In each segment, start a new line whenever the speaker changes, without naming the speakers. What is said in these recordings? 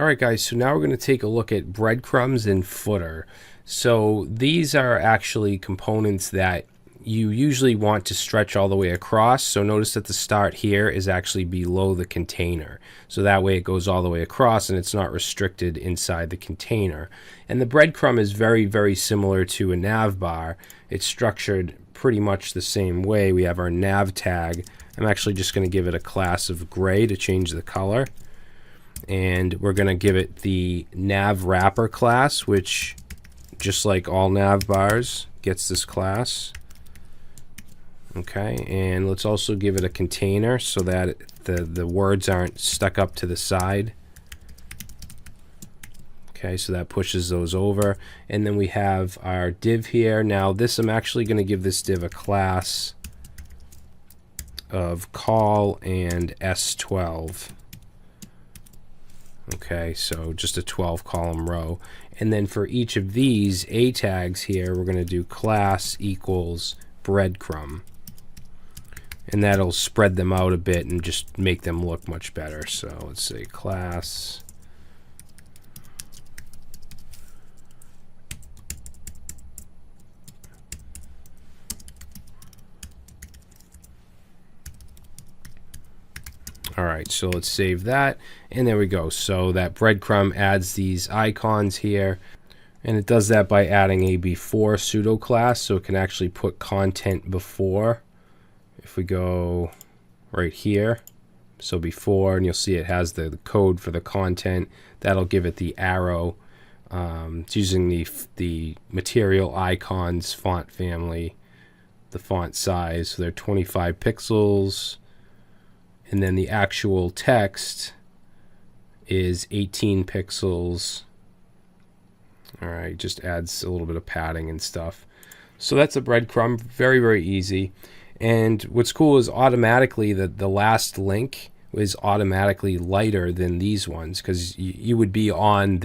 Alright guys, so now we're going to take a look at breadcrumbs and footer. So these are actually components that you usually want to stretch all the way across. So notice that the start here is actually below the container. So that way it goes all the way across and it's not restricted inside the container. And the breadcrumb is very, very similar to a nav bar. It's structured pretty much the same way. We have our nav tag. I'm actually just going to give it a class of gray to change the color. And we're going to give it the nav wrapper class, which, just like all nav bars, gets this class. Okay, and let's also give it a container so that the words aren't stuck up to the side. Okay, so that pushes those over. And then we have our div here. Now this, I'm actually going to give this div a class of call and S12. Okay, so just a 12 column row. And then for each of these A tags here, we're going to do class equals breadcrumb. And that'll spread them out a bit and just make them look much better. So let's say class Alright, so let's save that, and there we go. So that breadcrumb adds these icons here, and it does that by adding a before pseudo class, so it can actually put content before. If we go right here, so before, and you'll see it has the code for the content. That'll give it the arrow. It's using the material icons font family, the font size, so they're 25 pixels. And then the actual text is 18 pixels. Alright, just adds a little bit of padding and stuff. So that's a breadcrumb, very, very easy. And what's cool is automatically the last link is automatically lighter than these ones, because you would be on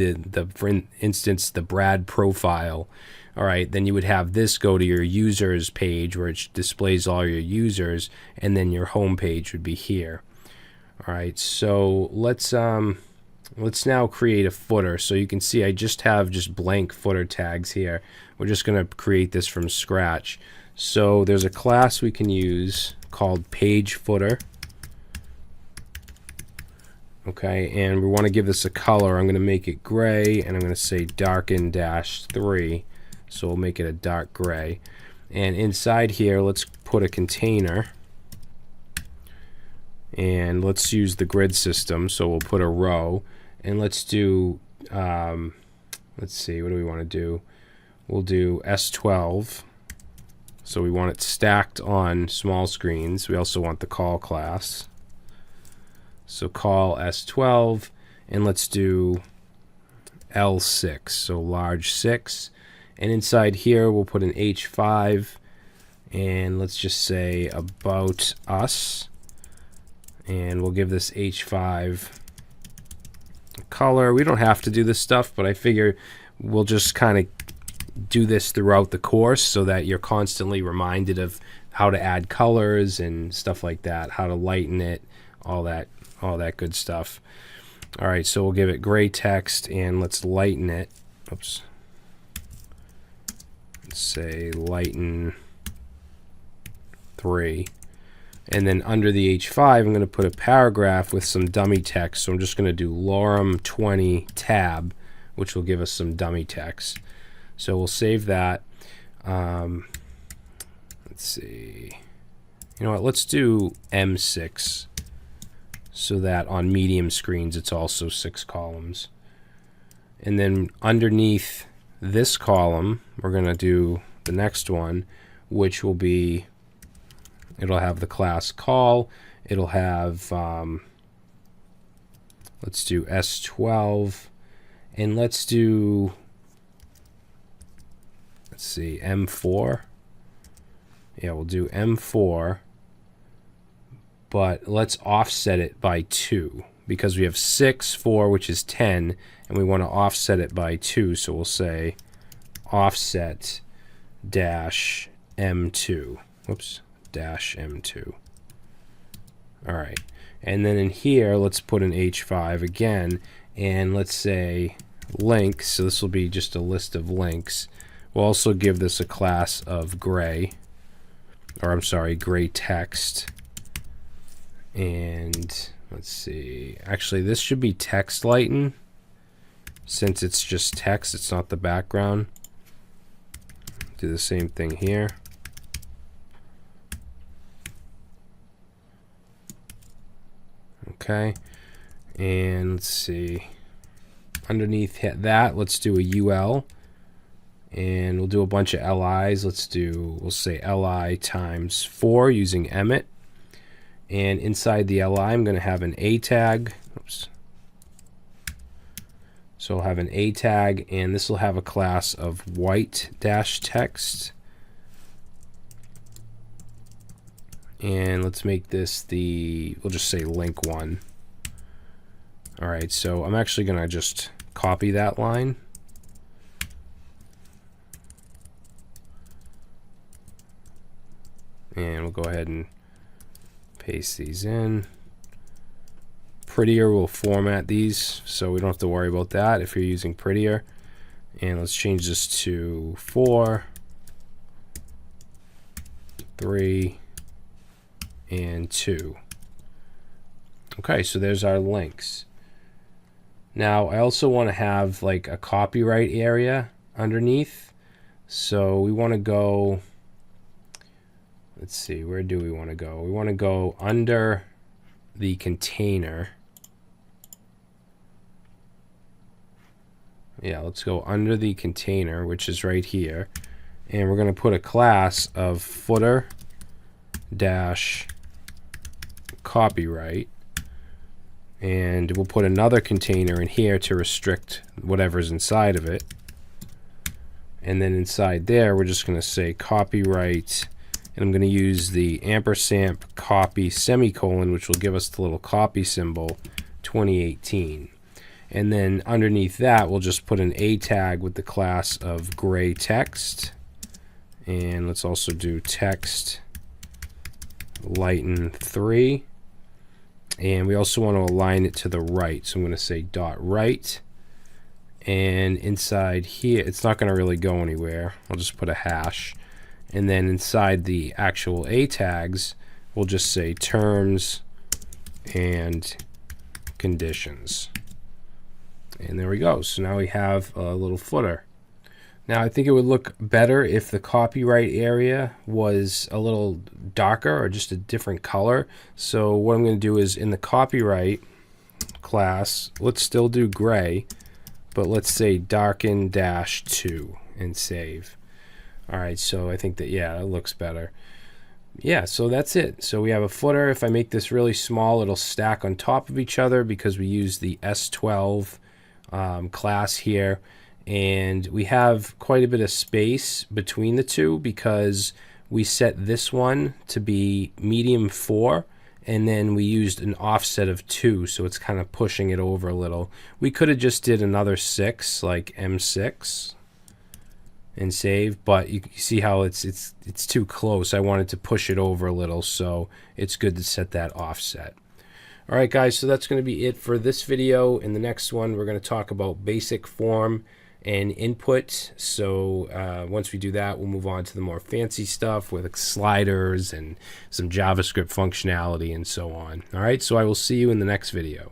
for instance, the Brad profile. Alright, then you would have this go to your users page where it displays all your users, and then your home page would be here. Alright, so let's now create a footer. So you can see I just have blank footer tags here. We're just going to create this from scratch. So there's a class we can use called page footer. Okay, and we want to give this a color. I'm going to make it gray, and I'm going to say darken -3. So we'll make it a dark gray. And inside here, let's put a container. And let's use the grid system. So we'll put a row. And let's do, let's see, what do we want to do? We'll do S12. So we want it stacked on small screens. We also want the call class. So call S12. And let's do L6, so large 6. And inside here, we'll put an H5, and let's just say about us, and we'll give this H5 a color. We don't have to do this stuff, but I figure we'll just kind of do this throughout the course so that you're constantly reminded of how to add colors and stuff like that, how to lighten it, all that good stuff. All right, so we'll give it gray text, and let's lighten it. Oops. Say lighten 3, and then under the H5 I'm going to put a paragraph with some dummy text. So I'm just going to do lorem 20 tab, which will give us some dummy text. So we'll save that. Let's see, you know what, let's do M6 so that on medium screens it's also 6 columns. And then underneath this column, we're going to do the next one, which will be, it'll have the class call, it'll have, let's do S12, and let's do, let's see, M4. Yeah, we'll do M4, but let's offset it by 2, because we have 6, 4, which is 10, and we want to offset it by 2, so we'll say offset dash M2. Whoops, dash M2. All right, and then in here, let's put an H5 again, and let's say links. So this will be just a list of links. We'll also give this a class of gray, or I'm sorry, gray text. And let's see, actually this should be text lighten, since it's just text, it's not the background. Do the same thing here. Okay, and let's see, underneath that, let's do a UL, and we'll do a bunch of LIs. We'll say LI times 4 using Emmet, and inside the LI I'm going to have an A tag. Oops. So I'll have an A tag, and this will have a class of white dash text. And let's make this we'll just say link 1. All right, so I'm actually going to just copy that line. And we'll go ahead and paste these in. Prettier will format these, so we don't have to worry about that if you're using Prettier. And let's change this to 4, 3, and 2. Okay, so there's our links. Now I also want to have like a copyright area underneath. So we want to go, let's see, where do we want to go? We want to go under the container. Yeah, let's go under the container, which is right here, and we're going to put a class of footer dash copyright, and we'll put another container in here to restrict whatever's inside of it. And then inside there we're just going to say copyright, and I'm going to use the ampersand copy semicolon, which will give us the little copy symbol 2018. And then underneath that we'll just put an A tag with the class of gray text, and let's also do text lighten 3, and we also want to align it to the right, so I'm going to say dot right, and inside here it's not going to really go anywhere. I'll just put a hash, and then inside the actual A tags we'll just say terms and conditions. And there we go. So now we have a little footer. Now I think it would look better if the copyright area was a little darker or just a different color. So what I'm going to do is in the copyright class, let's still do gray, but let's say darken -2 and save. All right, so I think that, yeah, that looks better. Yeah, so that's it. So we have a footer. If I make this really small, it'll stack on top of each other because we use the S12 class here, and we have quite a bit of space between the two because we set this one to be medium 4, and then we used an offset of 2, so it's kind of pushing it over a little. We could have just did another 6, like M6, and save, but you see how it's too close. I wanted to push it over a little, so it's good to set that offset. All right, guys, so that's going to be it for this video. In the next one, we're going to talk about basic form and input. So once we do that, we'll move on to the more fancy stuff with sliders and some JavaScript functionality and so on. All right, so I will see you in the next video.